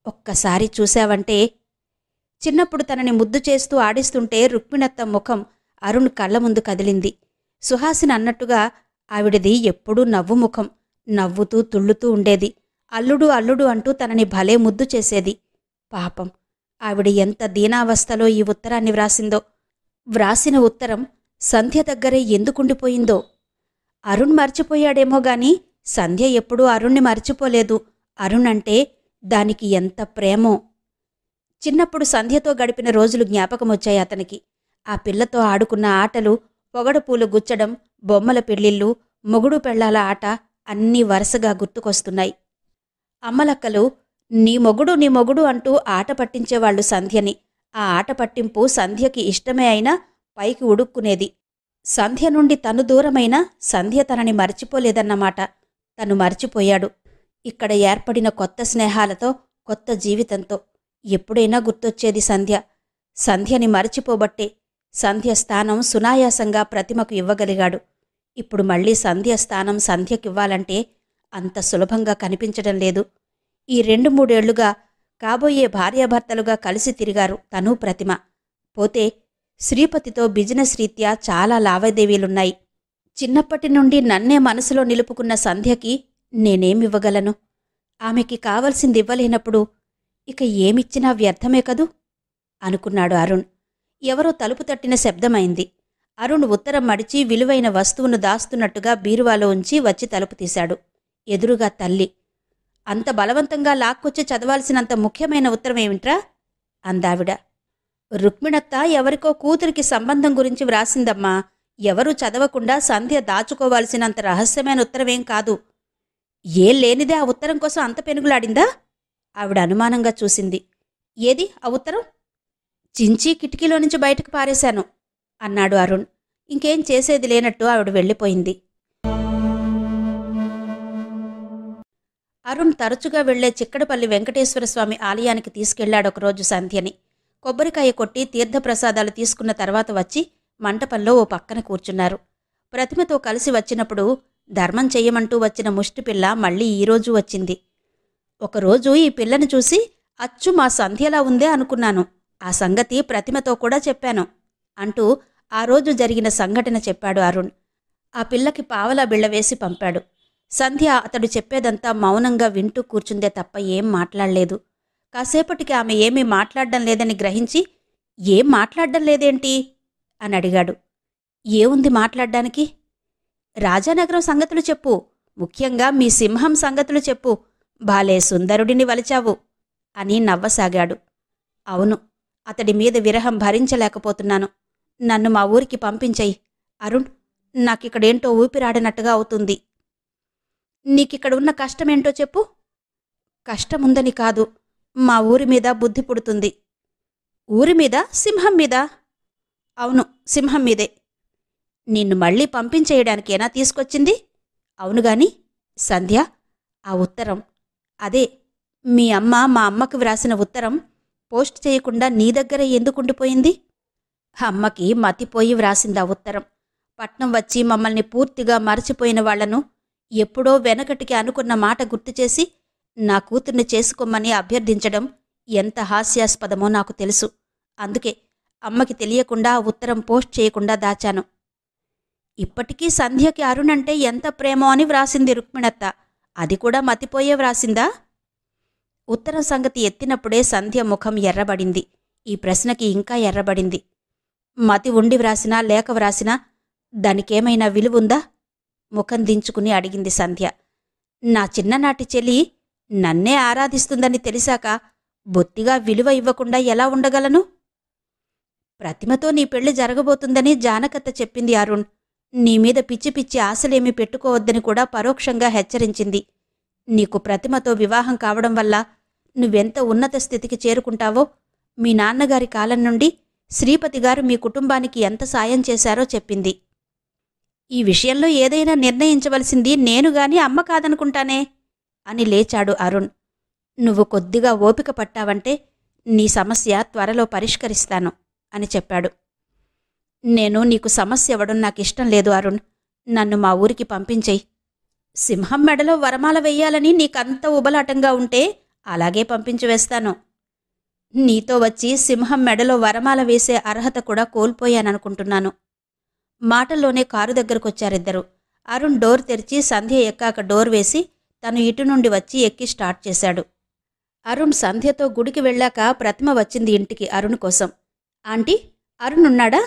ఒక్కసారి చూశావంటే. చిన్నప్పుడు తనని ముద్దు చేస్తూ ఆడిస్తుంటే రుక్మిణత్త ముఖం అరుణ్ కళ్ల ముందు కదిలింది. సుహాసిని అన్నట్టుగా ఆవిడది ఎప్పుడూ నవ్వుముఖం, నవ్వుతూ తుళ్ళుతూ ఉండేది. అల్లుడు అల్లుడు అంటూ తనని భలే ముద్దు చేసేది. పాపం, ఆవిడ ఎంత దీనావస్థలో ఈ ఉత్తరాన్ని వ్రాసిందో. వ్రాసిన ఉత్తరం సంధ్య దగ్గరే ఎందుకుండిపోయిందో. అరుణ్ మర్చిపోయాడేమో గాని సంధ్య ఎప్పుడూ అరుణ్ణి మర్చిపోలేదు. అరుణ్ అంటే దానికి ఎంత ప్రేమో. చిన్నప్పుడు సంధ్యతో గడిపిన రోజులు జ్ఞాపకమొచ్చాయి అతనికి. ఆ పిల్లతో ఆడుకున్న ఆటలు, పొగడపూలు గుచ్చడం, బొమ్మల పెళ్ళిళ్ళు, మొగుడు పెళ్లాల ఆట అన్నీ వరుసగా గుర్తుకొస్తున్నాయి. అమ్మలక్కలు నీ మొగుడు అంటూ ఆట పట్టించేవాళ్లు సంధ్యని. ఆ ఆట పట్టింపు సంధ్యకి ఇష్టమే అయినా పైకి ఉడుక్కునేది. సంధ్య నుండి తను దూరమైనా సంధ్య తనని మర్చిపోలేదన్నమాట. తను మర్చిపోయాడు. ఇక్కడ ఏర్పడిన కొత్త స్నేహాలతో, కొత్త జీవితంతో ఎప్పుడైనా గుర్తొచ్చేది సంధ్య. సంధ్యని మరచిపోబట్టే సంధ్య స్థానం సునాయాసంగా ప్రతిమకు ఇవ్వగలిగాడు. ఇప్పుడు మళ్లీ సంధ్య స్థానం సంధ్యకివ్వాలంటే అంత సులభంగా కనిపించడం లేదు. ఈ 2-3 ఏళ్లుగా కాబోయే భార్యాభర్తలుగా కలిసి తిరిగారు తనూ ప్రతిమ. పోతే శ్రీపతితో బిజినెస్ రీత్యా చాలా లావాదేవీలున్నాయి. చిన్నప్పటి నుండి నన్నే మనసులో నిలుపుకున్న సంధ్యకి నేనేమివ్వగలను? ఆమెకి కావలసింది ఇవ్వలేనప్పుడు ఇక ఏమిచ్చినా వ్యర్థమే కదూ అనుకున్నాడు అరుణ్. ఎవరో తలుపు తట్టిన శబ్దమైంది. అరుణ్ ఉత్తరం మడిచి విలువైన వస్తువును దాస్తున్నట్టుగా బీరువాలో ఉంచి వచ్చి తలుపు తీశాడు. ఎదురుగా తల్లి. అంత బలవంతంగా లాక్కొచ్చి చదవాల్సినంత ముఖ్యమైన ఉత్తరమేమిట్రా అందావిడ. రుక్మిణత్త ఎవరికో కూతురికి సంబంధం గురించి వ్రాసిందమ్మా. ఎవరూ చదవకుండా సంధ్య దాచుకోవాల్సినంత రహస్యమైన ఉత్తరమేం కాదు. ఏం లేనిదే ఆ ఉత్తరం కోసం అంత పెనుగులాడిందా? ఆవిడ అనుమానంగా చూసింది. ఏది ఆ ఉత్తరం? చించి కిటికీలో నుంచి బయటకు పారేశాను అన్నాడు అరుణ్. ఇంకేం చేసేది లేనట్టు ఆవిడ వెళ్ళిపోయింది. అరుణ్ తరచుగా వెళ్లే చిక్కడపల్లి వెంకటేశ్వరస్వామి ఆలయానికి తీసుకెళ్లాడొకరోజు సంధ్యని. కొబ్బరికాయ కొట్టి తీర్థప్రసాదాలు తీసుకున్న తర్వాత వచ్చి మంటపంలో ఓ పక్కన కూర్చున్నారు. ప్రతిమతో కలిసి వచ్చినప్పుడు ధర్మం చెయ్యమంటూ వచ్చిన ముష్టిపిల్ల మళ్లీ ఈరోజు వచ్చింది. ఒకరోజు ఈ పిల్లను చూసి అచ్చు మా సంధ్యలా ఉందే అనుకున్నాను. ఆ సంగతి ప్రతిమతో కూడా చెప్పాను అంటూ ఆ రోజు జరిగిన సంఘటన చెప్పాడు అరుణ్. ఆ పిల్లకి పావలా బిళ్ళ వేసి పంపాడు. సంధ్య అతడు చెప్పేదంతా మౌనంగా వింటూ కూర్చుందే తప్ప ఏం మాట్లాడలేదు. కాసేపటికి ఆమె ఏమీ మాట్లాడడం లేదని గ్రహించి ఏం మాట్లాడడం లేదేంటి అని అడిగాడు. ఏముంది మాట్లాడ్డానికి? రాజానగరం సంగతులు చెప్పు. ముఖ్యంగా మీ సింహం సంగతులు చెప్పు. బాలే సుందరుడిని వలిచావు అని నవ్వసాగాడు. అవును, అతడి మీద విరహం భరించలేకపోతున్నాను. నన్ను మా ఊరికి పంపించెయ్యి. అరుణ్, నాకిక్కడేంటో ఊపిరాడినట్టుగా అవుతుంది. నీకిక్కడ ఉన్న కష్టమేంటో చెప్పు. కష్టముందని కాదు, మా ఊరి మీద బుద్ధి పుడుతుంది. ఊరి మీద? సింహం మీద? అవును, సింహం మీదే. నిన్ను మళ్లీ పంపించేయడానికేనా తీసుకొచ్చింది? అవునుగాని. సంధ్య, ఆ ఉత్తరం, అదే మీ అమ్మ మా అమ్మకు వ్రాసిన ఉత్తరం పోస్ట్ చేయకుండా నీ దగ్గరే ఎందుకుండిపోయింది? అమ్మకి మతిపోయి వ్రాసింది ఆ ఉత్తరం. పట్నం వచ్చి మమ్మల్ని పూర్తిగా మరచిపోయిన వాళ్లను ఎప్పుడో వెనకటికి అనుకున్న మాట గుర్తుచేసి నా కూతుర్ని చేసుకోమని అభ్యర్థించడం ఎంత హాస్యాస్పదమో నాకు తెలుసు. అందుకే అమ్మకి తెలియకుండా ఆ ఉత్తరం పోస్ట్ చేయకుండా దాచాను. ఇప్పటికీ సంధ్యకి అరుణ్ అంటే ఎంత ప్రేమో అని వ్రాసింది రుక్మిణత్త. అది కూడా మతిపోయే వ్రాసిందా? ఉత్తరం సంగతి ఎత్తినప్పుడే సంధ్య ముఖం ఎర్రబడింది. ఈ ప్రశ్నకి ఇంకా ఎర్రబడింది. మతి ఉండి వ్రాసినా లేక వ్రాసినా దానికేమైనా విలువుందా? ముఖం దించుకుని అడిగింది సంధ్య. నా చిన్ననాటి చెల్లి నన్నే ఆరాధిస్తుందని తెలిసాక బొత్తిగా విలువ ఇవ్వకుండా ఎలా ఉండగలను? ప్రతిమతో నీ పెళ్లి జరగబోతుందని జానకత్త చెప్పింది అరుణ్. నీమీద పిచ్చి పిచ్చి ఆశలేమీ పెట్టుకోవద్దని కూడా పరోక్షంగా హెచ్చరించింది. నీకు ప్రతిమతో వివాహం కావడం వల్ల నువ్వెంత ఉన్నత స్థితికి చేరుకుంటావో, మీ నాన్నగారి కాలం నుండి శ్రీపతిగారు మీ కుటుంబానికి ఎంత సాయం చేశారో చెప్పింది. ఈ విషయంలో ఏదైనా నిర్ణయించవలసింది నేనుగాని అమ్మ కాదనుకుంటానే అని లేచాడు అరుణ్. నువ్వు కొద్దిగా ఓపిక పట్టావంటే నీ సమస్య త్వరలో పరిష్కరిస్తాను అని చెప్పాడు. నేను నీకు సమస్య ఇవ్వడం నాకిష్టం లేదు అరుణ్. నన్ను మా ఊరికి పంపించేయి. సింహం మెడలో వరమాల వెయ్యాలని నీకంత ఉబలాటంగా ఉంటే అలాగే పంపించి వేస్తాను. నీతో వచ్చి సింహం మెడలో వరమాల వేసే అర్హత కూడా కోల్పోయాననుకుంటున్నాను. మాటల్లోనే కారు దగ్గరకొచ్చారిద్దరు. అరుణ్ డోర్ తెరిచి సంధ్య ఎక్కాక డోర్ వేసి తను ఇటు నుండి వచ్చి ఎక్కి స్టార్ట్ చేశాడు. అరుణ్ సంధ్యతో గుడికి వెళ్ళాక ప్రతిమ వచ్చింది ఇంటికి అరుణ్ కోసం. ఆంటీ, అరుణ్ ఉన్నాడా?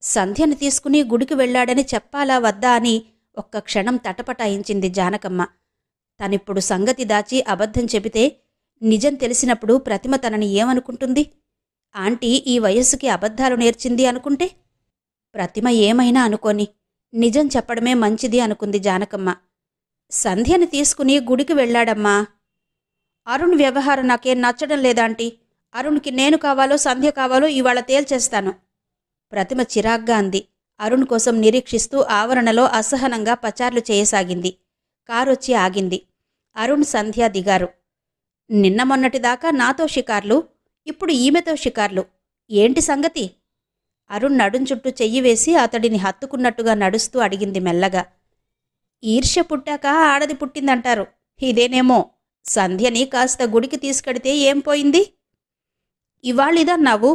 సంధ్యను తీసుకుని గుడికి వెళ్ళాడని చెప్పాలా వద్దా అని ఒక్క క్షణం తటపటాయించింది జానకమ్మ. తనిప్పుడు సంగతి దాచి అబద్ధం చెబితే నిజం తెలిసినప్పుడు ప్రతిమ తనని ఏమనుకుంటుంది? ఆంటీ ఈ వయస్సుకి అబద్ధాలు నేర్చింది అనుకుంటే? ప్రతిమ ఏమైనా అనుకోని నిజం చెప్పడమే మంచిది అనుకుంది జానకమ్మ. సంధ్యని తీసుకుని గుడికి వెళ్ళాడమ్మా. అరుణ్ వ్యవహారం నాకేం నచ్చడం లేదాంటీ. అరుణ్కి నేను కావాలో సంధ్య కావాలో ఇవాళ తేల్చేస్తాను. ప్రతిమ చిరాగ్గా అంది. అరుణ్ కోసం నిరీక్షిస్తూ ఆవరణలో అసహనంగా పచార్లు చేయసాగింది. కారొచ్చి ఆగింది. అరుణ్ సంధ్య దిగారు. నిన్న మొన్నటిదాకా నాతో షికార్లు, ఇప్పుడు ఈమెతో షికార్లు. ఏంటి సంగతి? అరుణ్ నడుం చుట్టూ చెయ్యి వేసి అతడిని హత్తుకున్నట్టుగా నడుస్తూ అడిగింది మెల్లగా. ఈర్ష్య పుట్టాక ఆడది పుట్టిందంటారు. ఇదేనేమో. సంధ్యని కాస్త గుడికి తీసుకెడితే ఏం పోయింది? ఇవాళిదన్నావు,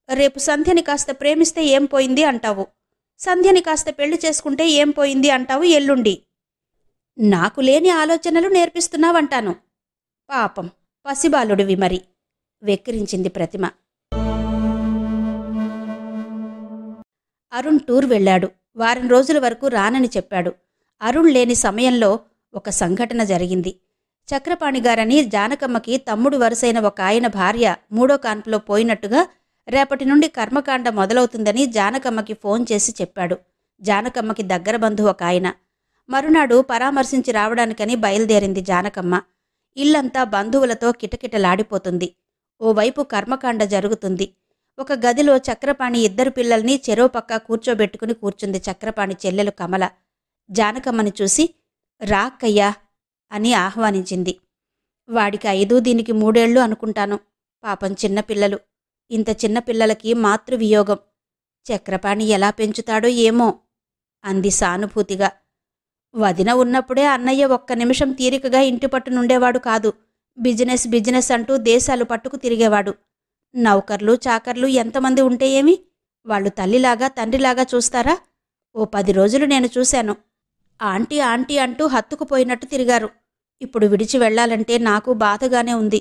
రేపు సంధ్యని కాస్త ప్రేమిస్తే ఏం పోయింది అంటావు. సంధ్యని కాస్త పెళ్లి చేసుకుంటే ఏం పోయింది అంటావు ఎల్లుండి. నాకు లేని ఆలోచనలు నేర్పిస్తున్నావంటాను. పాపం పసిబాలుడివి మరి, వెక్కిరించింది ప్రతిమ. అరుణ్ టూర్ వెళ్ళాడు. వారం రోజుల వరకు రానని చెప్పాడు. అరుణ్ లేని సమయంలో ఒక సంఘటన జరిగింది. చక్రపాణిగారని జానకమ్మకి తమ్ముడు వరుసైన ఒక ఆయన భార్య 3వ కాన్పులో పోయినట్టుగా రేపటి నుండి కర్మకాండ మొదలవుతుందని జానకమ్మకి ఫోన్ చేసి చెప్పాడు. జానకమ్మకి దగ్గర బంధువు ఒక ఆయన. మరునాడు పరామర్శించి రావడానికని బయలుదేరింది జానకమ్మ. ఇల్లంతా బంధువులతో కిటకిటలాడిపోతుంది. ఓవైపు కర్మకాండ జరుగుతుంది. ఒక గదిలో చక్రపాణి 2 పిల్లల్ని చెరో పక్క కూర్చోబెట్టుకుని కూర్చుంది చక్రపాణి చెల్లెలు కమల. జానకమ్మని చూసి రా అక్కయ్యా అని ఆహ్వానించింది. వాడికి 5, దీనికి 3 ఏళ్ళు అనుకుంటాను. పాపం చిన్నపిల్లలు. ఇంత చిన్నపిల్లలకి మాతృవియోగం. చక్రపాణి ఎలా పెంచుతాడో ఏమో అంది సానుభూతిగా. వదిన ఉన్నప్పుడే అన్నయ్య ఒక్క నిమిషం తీరికగా ఇంటి పట్టునుండేవాడు కాదు. బిజినెస్ అంటూ దేశాలు పట్టుకు తిరిగేవాడు. నౌకర్లు చాకర్లు ఎంతమంది ఉంటే ఏమి? వాళ్ళు తల్లిలాగా తండ్రిలాగా చూస్తారా? ఓ 10 రోజులు నేను చూశాను. ఆంటీ ఆంటీ అంటూ హత్తుకుపోయినట్టు తిరిగారు. ఇప్పుడు విడిచి వెళ్లాలంటే నాకు బాధగానే ఉంది.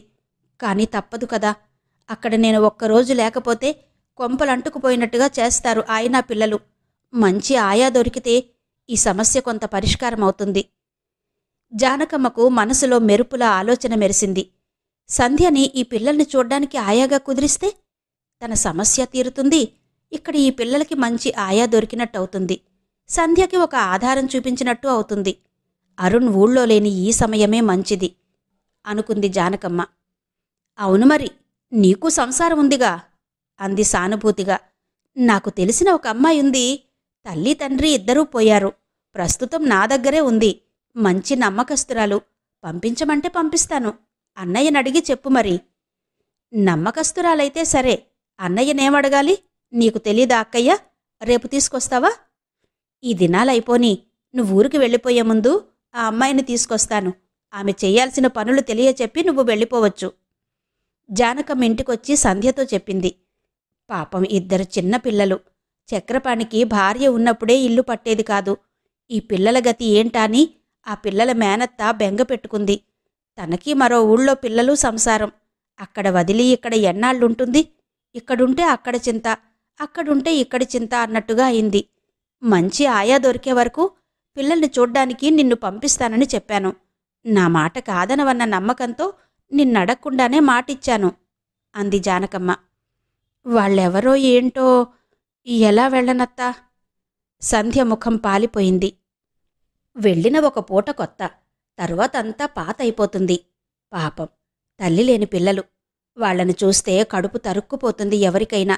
కానీ తప్పదు కదా. అక్కడ నేను ఒక్కరోజు లేకపోతే కొంపలంటుకుపోయినట్టుగా చేస్తారు ఆయనా పిల్లలు. మంచి ఆయా దొరికితే ఈ సమస్య కొంత పరిష్కారం అవుతుంది. జానకమ్మకు మనసులో మెరుపుల ఆలోచన మెరిసింది. సంధ్యని ఈ పిల్లల్ని చూడ్డానికి ఆయాగా కుదిరిస్తే తన సమస్య తీరుతుంది. ఇక్కడ ఈ పిల్లలకి మంచి ఆయా దొరికినట్టవుతుంది. సంధ్యకి ఒక ఆధారం చూపించినట్టు అవుతుంది. అరుణ్ ఊళ్ళో లేని ఈ సమయమే మంచిది అనుకుంది జానకమ్మ. అవును మరి, నీకు సంసారం ఉందిగా అంది సానుభూతిగా. నాకు తెలిసిన ఒక అమ్మాయి ఉంది. తల్లి తండ్రి 2 పోయారు. ప్రస్తుతం నా దగ్గరే ఉంది. మంచి నమ్మకస్తురాలు. పంపించమంటే పంపిస్తాను. అన్నయ్యనడిగి చెప్పు మరి. నమ్మకస్తురాలైతే సరే. అన్నయ్యనేమడగాలి? నీకు తెలీదా అక్కయ్య? రేపు తీసుకొస్తావా? ఈ దినాలైపోని నువ్వు ఊరికి వెళ్ళిపోయే ముందు ఆ అమ్మాయిని తీసుకొస్తాను. ఆమె చెయ్యాల్సిన పనులు తెలియచెప్పి నువ్వు వెళ్ళిపోవచ్చు. జానకమ్మ ఇంటికొచ్చి సంధ్యతో చెప్పింది. పాపం ఇద్దరు చిన్న పిల్లలు. చక్రపాణికి భార్య ఉన్నప్పుడే ఇల్లు పట్టేది కాదు. ఈ పిల్లల గతి ఏంటా అని ఆ పిల్లల మేనత్త బెంగ పెట్టుకుంది. తనకి మరో ఊళ్ళో పిల్లలు సంసారం. అక్కడ వదిలి ఇక్కడ ఎన్నాళ్ళుంటుంది? ఇక్కడుంటే అక్కడ చింత, అక్కడుంటే ఇక్కడి చింత అన్నట్టుగా అయింది. మంచి ఆయా దొరికే వరకు పిల్లల్ని చూడ్డానికి నిన్ను పంపిస్తానని చెప్పాను. నా మాట కాదనవన్న నమ్మకంతో నిన్నడగకుండానే మాటిచ్చాను అంది జానకమ్మ. వాళ్ళెవరో ఏంటో, ఎలా వెళ్ళనత్తా? సంధ్య ముఖం పాలిపోయింది. వెళ్ళిన ఒక పూట కొత్త, తరువాతంతా పాత అయిపోతుంది. పాపం, తల్లి లేని పిల్లలు. వాళ్లను చూస్తే కడుపు తరుక్కుపోతుంది ఎవరికైనా.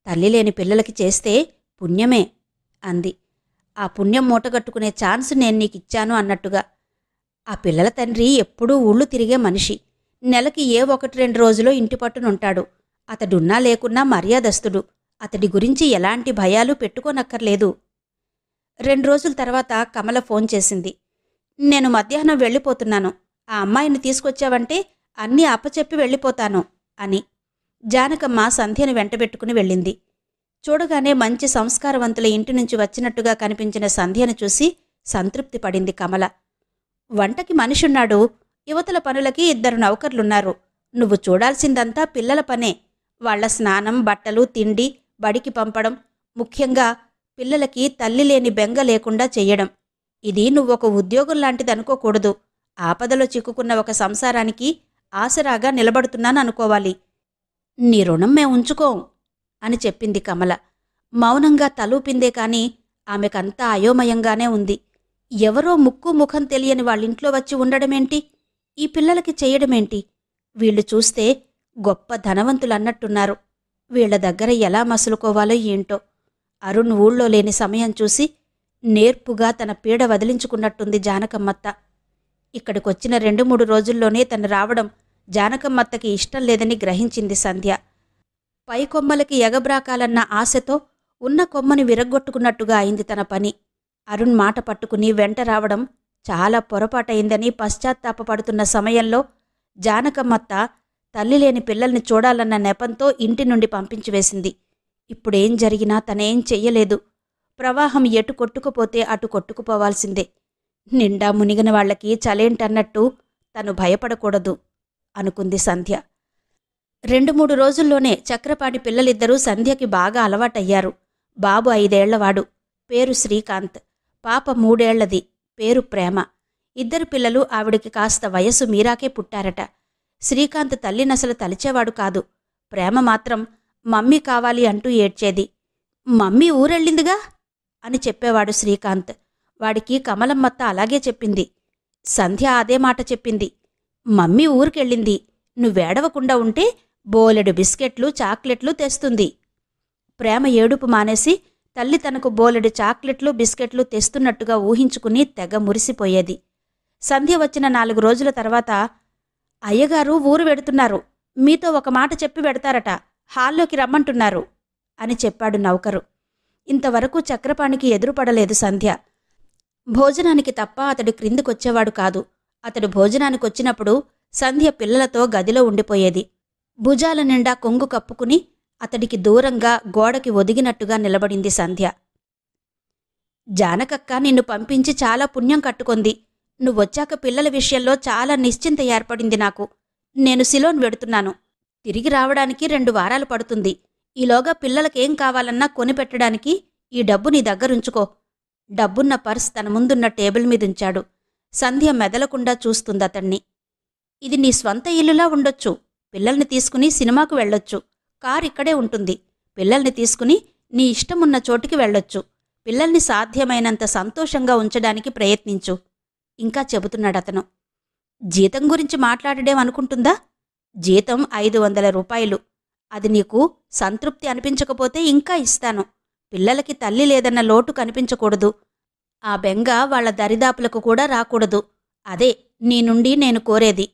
తల్లి లేని పిల్లలకి చేస్తే పుణ్యమే అంది. ఆ పుణ్యం మూటగట్టుకునే ఛాన్స్ నేను నీకిచ్చాను అన్నట్టుగా. ఆ పిల్లల తండ్రి ఎప్పుడూ ఊళ్ళు తిరిగే మనిషి. నెలకి ఏ 1-2 రోజులో ఇంటి పట్టునుంటాడు. అతడున్నా లేకున్నా మర్యాదస్తుడు. అతడి గురించి ఎలాంటి భయాలు పెట్టుకోనక్కర్లేదు. 2 రోజుల తర్వాత కమల ఫోన్ చేసింది. నేను మధ్యాహ్నం వెళ్ళిపోతున్నాను. ఆ అమ్మాయిని తీసుకొచ్చావంటే అన్నీ అప్పచెప్పి వెళ్ళిపోతాను అని. జానకమ్మ సంధ్యను వెంటబెట్టుకుని వెళ్ళింది. చూడగానే మంచి సంస్కారవంతుల ఇంటి నుంచి వచ్చినట్టుగా కనిపించిన సంధ్యను చూసి సంతృప్తి పడింది కమల. వంటకి మనిషున్నాడు, యువతల పనులకి 2 నౌకర్లున్నారు. నువ్వు చూడాల్సిందంతా పిల్లల పనే. వాళ్ల స్నానం, బట్టలు, తిండి, బడికి పంపడం, ముఖ్యంగా పిల్లలకి తల్లి లేని బెంగ లేకుండా చెయ్యడం. ఇది నువ్వొక ఉద్యోగం లాంటిదనుకోకూడదు. ఆపదలో చిక్కుకున్న ఒక సంసారానికి ఆసరాగా నిలబడుతున్నాననుకోవాలి. నీ రుణం మేం ఉంచుకోం అని చెప్పింది కమల. మౌనంగా తలూపిందే కాని ఆమెకంతా అయోమయంగానే ఉంది. ఎవరో ముక్కు ముఖం తెలియని వాళ్ళింట్లో వచ్చి ఉండడమేంటి? ఈ పిల్లలకి చెయ్యడమేంటి? వీళ్లు చూస్తే గొప్ప ధనవంతులన్నట్టున్నారు. వీళ్ల దగ్గర ఎలా మసులుకోవాలో ఏంటో. అరుణ్ ఊళ్ళో లేని సమయం చూసి నేర్పుగా తన పీడ వదిలించుకున్నట్టుంది జానకమ్మత్త. ఇక్కడికొచ్చిన 2-3 రోజుల్లోనే తను రావడం జానకమ్మత్తకి ఇష్టం లేదని గ్రహించింది సంధ్య. పై కొమ్మలకి ఎగబ్రాకాలన్న ఆశతో ఉన్న కొమ్మని విరగ్గొట్టుకున్నట్టుగా అయింది తన పని. అరుణ్ మాట పట్టుకుని వెంట రావడం చాలా పొరపాటయిందని పశ్చాత్తాపపడుతున్న సమయంలో జానకమ్మత్త తల్లి లేని పిల్లల్ని చూడాలన్న నెపంతో ఇంటి నుండి పంపించివేసింది. ఇప్పుడేం జరిగినా తనేం చెయ్యలేదు. ప్రవాహం ఎటు కొట్టుకుపోతే అటు కొట్టుకుపోవాల్సిందే. నిండా మునిగిన వాళ్లకి చలేంటన్నట్టు తను భయపడకూడదు అనుకుంది సంధ్య. 2-3 రోజుల్లోనే చక్రపాణి పిల్లలిద్దరూ సంధ్యకి బాగా అలవాటయ్యారు. బాబు 5 ఏళ్లవాడు, పేరు శ్రీకాంత్. పాప 3 ఏళ్లది, పేరు ప్రేమ. 2 పిల్లలు ఆవిడికి కాస్త వయస్సు మీరాకే పుట్టారట. శ్రీకాంత్ తల్లినసలు తలిచేవాడు కాదు. ప్రేమ మాత్రం మమ్మీ కావాలి అంటూ ఏడ్చేది. మమ్మీ ఊరెళ్ళిందిగా అని చెప్పేవాడు శ్రీకాంత్. వాడికి కమలమ్మత్త అలాగే చెప్పింది. సంధ్య అదే మాట చెప్పింది. మమ్మీ ఊరికెళ్ళింది, నువ్వేడవకుండా ఉంటే బోలెడు బిస్కెట్లు, చాక్లెట్లు తెస్తుంది. ప్రేమ ఏడుపు మానేసి తల్లి తనకు బోలెడు చాక్లెట్లు, బిస్కెట్లు తెస్తున్నట్టుగా ఊహించుకుని తెగ మురిసిపోయేది. సంధ్య వచ్చిన 4 రోజుల తర్వాత, అయ్యగారు ఊరు వెడుతున్నారు, మీతో ఒక మాట చెప్పి వెడతారట, హాల్లోకి రమ్మంటున్నారు అని చెప్పాడు నౌకరు. ఇంతవరకు చక్రపాణికి ఎదురుపడలేదు సంధ్య. భోజనానికి తప్ప అతడు క్రిందికొచ్చేవాడు కాదు. అతడు భోజనానికొచ్చినప్పుడు సంధ్య పిల్లలతో గదిలో ఉండిపోయేది. భుజాల నిండా కొంగు కప్పుకుని అతడికి దూరంగా గోడకి ఒదిగినట్టుగా నిలబడింది సంధ్య. జానకక్క నిన్ను పంపించి చాలా పుణ్యం కట్టుకొంది. నువ్వొచ్చాక పిల్లల విషయంలో చాలా నిశ్చింత ఏర్పడింది నాకు. నేను సిలోన్ వెడుతున్నాను. తిరిగి రావడానికి 2 వారాలు పడుతుంది. ఈలోగా పిల్లలకేం కావాలన్నా కొనిపెట్టడానికి ఈ డబ్బు నీ దగ్గరుంచుకో. డబ్బున్న పర్స్ తన ముందున్న టేబుల్ మీదుంచాడు. సంధ్య మెదలకుండా చూస్తుందతణ్ణి. ఇది నీ స్వంత ఇల్లులా ఉండొచ్చు. పిల్లల్ని తీసుకుని సినిమాకు వెళ్ళొచ్చు. కారిక్కడే ఉంటుంది. పిల్లల్ని తీసుకుని నీ ఇష్టమున్న చోటికి వెళ్ళొచ్చు. పిల్లల్ని సాధ్యమైనంత సంతోషంగా ఉంచడానికి ప్రయత్నించు. ఇంకా చెబుతున్నాడతను. జీతం గురించి మాట్లాడడేమనుకుంటుందా? జీతం 500 రూపాయలు. అది నీకు సంతృప్తి అనిపించకపోతే ఇంకా ఇస్తాను. పిల్లలకి తల్లి లేదన్న లోటు కనిపించకూడదు. ఆ బెంగ వాళ్ల దరిదాపులకు కూడా రాకూడదు. అదే నీ నుండి నేను కోరేది.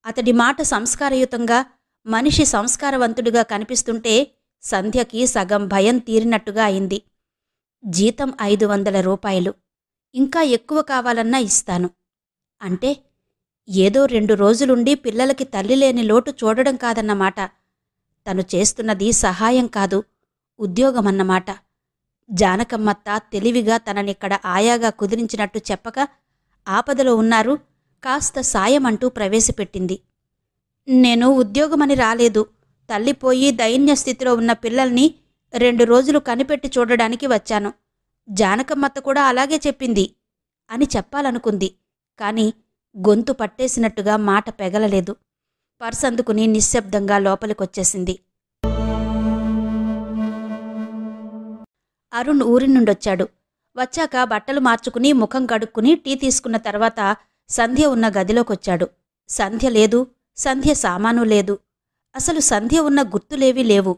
అతడి మాట సంస్కారయుతంగా, మనిషి సంస్కారవంతుడిగా కనిపిస్తుంటే సంధ్యకి సగం భయం తీరినట్టుగా అయింది. జీతం 500 రూపాయలు. ఇంకా ఎక్కువ కావాలన్నా ఇస్తాను. అంటే ఏదో 2 రోజులుండి పిల్లలకి తల్లి లేని లోటు చూడడం కాదన్నమాట. తను చేస్తున్నది సహాయం కాదు, ఉద్యోగమన్నమాట. జానకమ్మత్త తెలివిగా తననిక్కడ ఆయాగా కుదిరించినట్టు చెప్పక, ఆపదలో ఉన్నారు, కాస్త సాయమంటూ ప్రవేశపెట్టింది. నేను ఉద్యోగమని రాలేదు. తల్లిపోయి దైన్యస్థితిలో ఉన్న పిల్లల్ని 2 రోజులు కనిపెట్టి చూడడానికి వచ్చాను. జానకమ్మత్త కూడా అలాగే చెప్పింది అని చెప్పాలనుకుంది. కాని గొంతు పట్టేసినట్టుగా మాట పెగలలేదు. పర్సందుకుని నిశ్శబ్దంగా లోపలికొచ్చేసింది. అరుణ్ ఊరి నుండొచ్చాడు. వచ్చాక బట్టలు మార్చుకుని ముఖం కడుక్కుని టీ తీసుకున్న తర్వాత సంధ్య ఉన్న గదిలోకొచ్చాడు. సంధ్య లేదు, సంధ్య సామాను లేదు. అసలు సంధ్య ఉన్న గుర్తులేవీ లేవు.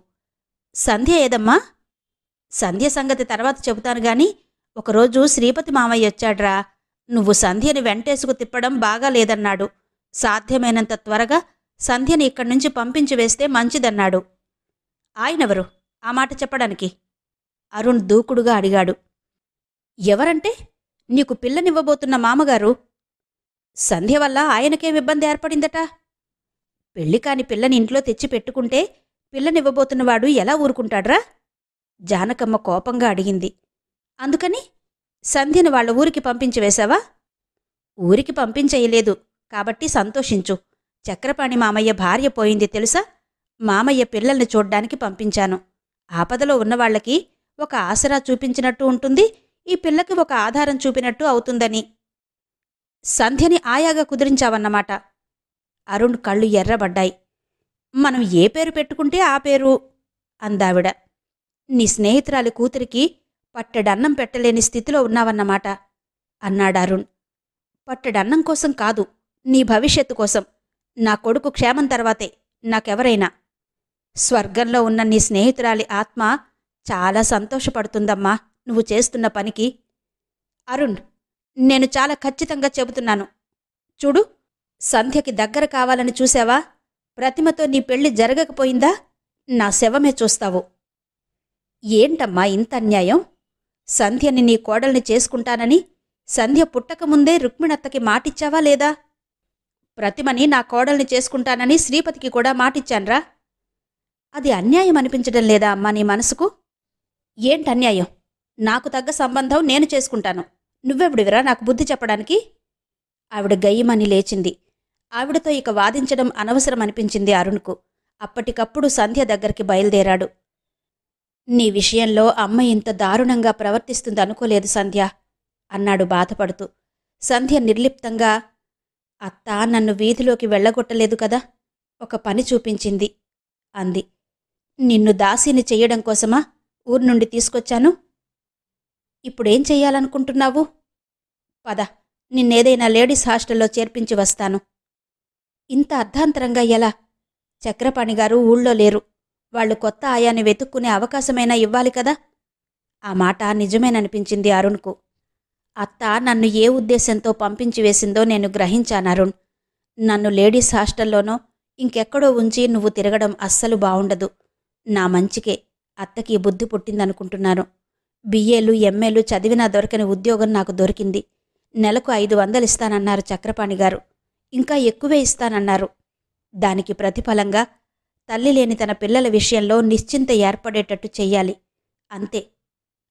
సంధ్య ఏదమ్మా? సంధ్య సంగతి తర్వాత చెబుతాను గాని, ఒకరోజు శ్రీపతి మామయ్య వచ్చాడ్రా. నువ్వు సంధ్యని వెంటేసుకు తిప్పడం బాగాలేదన్నాడు. సాధ్యమైనంత త్వరగా సంధ్యని ఇక్కడ్నుంచి పంపించి వేస్తే మంచిదన్నాడు. ఆయనెవరు ఆ మాట చెప్పడానికి? అరుణ్ దూకుడుగా అడిగాడు. ఎవరంటే? నీకు పిల్లనివ్వబోతున్న మామగారు. సంధ్య వల్ల ఆయనకేం ఇబ్బంది ఏర్పడిందట? పెళ్లికాని పిల్లని ఇంట్లో తెచ్చి పెట్టుకుంటే పిల్లనివ్వబోతున్నవాడు ఎలా ఊరుకుంటాడ్రా? జానకమ్మ కోపంగా అడిగింది. అందుకని సంధ్యని వాళ్ళ ఊరికి పంపించి వేశావా? ఊరికి పంపించేయలేదు, కాబట్టి సంతోషించు. చక్రపాణి మామయ్య భార్య పోయింది తెలుసా? మామయ్య పిల్లల్ని చూడ్డానికి పంపించాను. ఆపదలో ఉన్నవాళ్లకి ఒక ఆసరా చూపించినట్టు ఉంటుంది, ఈ పిల్లకి ఒక ఆధారం చూపినట్టు అవుతుందని. సంధ్యని ఆయాగా కుదిరించావన్నమాట. అరుణ్ కళ్ళు ఎర్రబడ్డాయి. మనం ఏ పేరు పెట్టుకుంటే ఆ పేరు అందావిడ. నీ స్నేహితురాలి కూతురికి పట్టెడన్నం పెట్టలేని స్థితిలో ఉన్నావన్నమాట అన్నాడు అరుణ్. పట్టెడన్నం కోసం కాదు, నీ భవిష్యత్తు కోసం. నా కొడుకు క్షేమం తర్వాతే నాకెవరైనా. స్వర్గంలో ఉన్న నీ స్నేహితురాలి ఆత్మ చాలా సంతోషపడుతుందమ్మా నువ్వు చేస్తున్న పనికి. అరుణ్, నేను చాలా ఖచ్చితంగా చెబుతున్నాను. చూడు, సంధ్యకి దగ్గర కావాలని చూశావా? ప్రతిమతో నీ పెళ్లి జరగకపోయిందా? నా శవమే చూస్తావు. ఏంటమ్మా ఇంత అన్యాయం? సంధ్యని నీ కోడల్ని చేసుకుంటానని సంధ్య పుట్టకముందే రుక్మిణత్తకి మాటిచ్చావా లేదా? ప్రతిమని నా కోడల్ని చేసుకుంటానని శ్రీపతికి కూడా మాటిచ్చాన్రా. అది అన్యాయం అనిపించడం లేదా అమ్మా నీ మనసుకు? ఏంటన్యాయం? నాకు తగ్గ సంబంధం నేను చేసుకుంటాను. నువ్వెవడివిరా నాకు బుద్ధి చెప్పడానికి? ఆవిడ గయ్యమని లేచింది. ఆవిడతో ఇక వాదించడం అనవసరమనిపించింది అరుణ్కు. అప్పటికప్పుడు సంధ్య దగ్గరికి బయలుదేరాడు. నీ విషయంలో అమ్మ ఇంత దారుణంగా ప్రవర్తిస్తుందనుకోలేదు సంధ్య అన్నాడు బాధపడుతూ. సంధ్య నిర్లిప్తంగా, అత్త నన్ను వీధిలోకి వెళ్ళగొట్టలేదు కదా, ఒక పని చూపించింది అంది. నిన్ను దాసీని చెయ్యడం కోసమా ఊరు నుండి తీసుకొచ్చాను? ఇప్పుడేం చెయ్యాలనుకుంటున్నావు? పద, నిన్నేదైనా లేడీస్ హాస్టల్లో చేర్పించి వస్తాను. ఇంత అర్ధాంతరంగా ఎలా? చక్రపాణిగారు ఊళ్ళో లేరు. వాళ్లు కొత్త ఆయాన్ని వెతుక్కునే అవకాశమైనా ఇవ్వాలి కదా. ఆ మాట నిజమేననిపించింది అరుణ్కు. అత్త నన్ను ఏ ఉద్దేశంతో పంపించి వేసిందో నేను గ్రహించాను అరుణ్. నన్ను లేడీస్ హాస్టల్లోనో ఇంకెక్కడో ఉంచి నువ్వు తిరగడం అస్సలు బావుండదు. నా మంచికే అత్తకి బుద్ధి పుట్టిందనుకుంటున్నాను. బిఏలు ఎంఏలు చదివినా దొరకని ఉద్యోగం నాకు దొరికింది. నెలకు 500 ఇస్తానన్నారు చక్రపాణిగారు. ఇంకా ఎక్కువే ఇస్తానన్నారు. దానికి ప్రతిఫలంగా తల్లి లేని తన పిల్లల విషయంలో నిశ్చింత ఏర్పడేటట్టు చెయ్యాలి. అంతే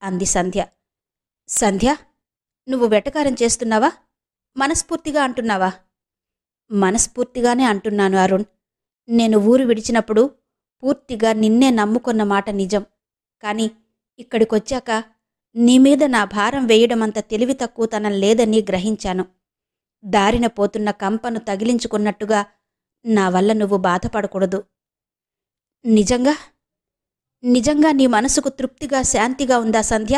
అంది సంధ్య. సంధ్య, నువ్వు వెటకారం చేస్తున్నావా? మనస్ఫూర్తిగా అంటున్నావా? మనస్ఫూర్తిగానే అంటున్నాను అరుణ్. నేను ఊరు విడిచినప్పుడు పూర్తిగా నిన్నే నమ్ముకున్న మాట నిజం. కాని ఇక్కడికొచ్చాక నీమీద నా భారం వేయడమంత తెలివి తక్కువతనం లేదని గ్రహించాను. దారిన పోతున్న కంపను తగిలించుకున్నట్టుగా నా వల్ల నువ్వు బాధపడకూడదు. నిజంగా నీ మనసుకు తృప్తిగా శాంతిగా ఉందా సంధ్య?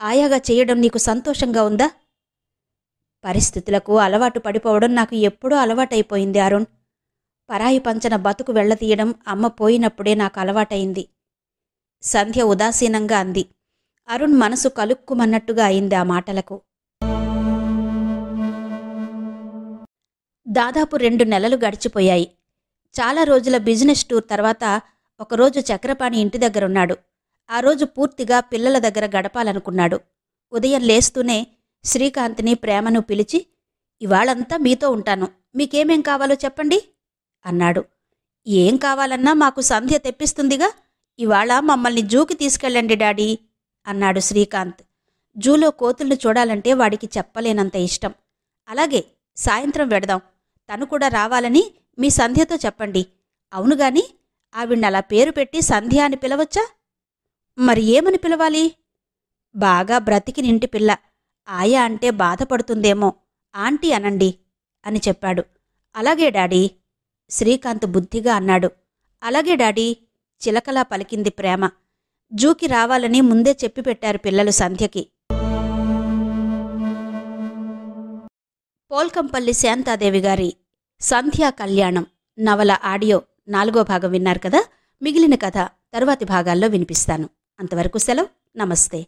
ఆయాగా చేయడం నీకు సంతోషంగా ఉందా? పరిస్థితులకు అలవాటు పడిపోవడం నాకు ఎప్పుడూ అలవాటైపోయింది అరుణ్. పరాయి పంచన బతుకు వెళ్లతీయడం అమ్మ పోయినప్పుడే నాకు అలవాటైంది. సంధ్య ఉదాసీనంగా అంది. అరుణ్ మనసు కలుక్కుమన్నట్టుగా అయింది ఆ మాటలకు. దాదాపు 2 నెలలు గడిచిపోయాయి. చాలా రోజుల బిజినెస్ టూర్ తర్వాత ఒకరోజు చక్రపాణి ఇంటి దగ్గరున్నాడు. ఆ రోజు పూర్తిగా పిల్లల దగ్గర గడపాలనుకున్నాడు. ఉదయం లేస్తూనే శ్రీకాంత్ని ప్రేమను పిలిచి, ఇవాళంతా మీతో ఉంటాను, మీకేమేం కావాలో చెప్పండి అన్నాడు. ఏం కావాలన్నా మాకు సంధ్య తెప్పిస్తుందిగా. ఇవాళ మమ్మల్ని జూకి తీసుకెళ్ళండి డాడీ అన్నాడు శ్రీకాంత్. జూలో కోతుల్ని చూడాలంటే వాడికి చెప్పలేనంత ఇష్టం. అలాగే, సాయంత్రం వెడదాం. తను కూడా రావాలని మీ సంధ్యతో చెప్పండి. అవునుగాని ఆవిడ్నలా పేరు పెట్టి సంధ్య అని పిలవచ్చా? మరి ఏమని పిలవాలి? బాగా బ్రతికినింటి పిల్ల, ఆయా అంటే బాధపడుతుందేమో, ఆంటీ అనండి అని చెప్పాడు. అలాగే డాడీ శ్రీకాంత్ బుద్ధిగా అన్నాడు. అలాగే డాడీ చిలకలా పలికింది ప్రేమ. జూకి రావాలని ముందే చెప్పి పెట్టారు పిల్లలు సంధ్యకి. పోల్కంపల్లి శాంతాదేవి గారి సంధ్యా కళ్యాణం నవల ఆడియో 4వ భాగం విన్నారు కదా. మిగిలిన కథ తరువాతి భాగాల్లో వినిపిస్తాను. అంతవరకు సెలవు. నమస్తే.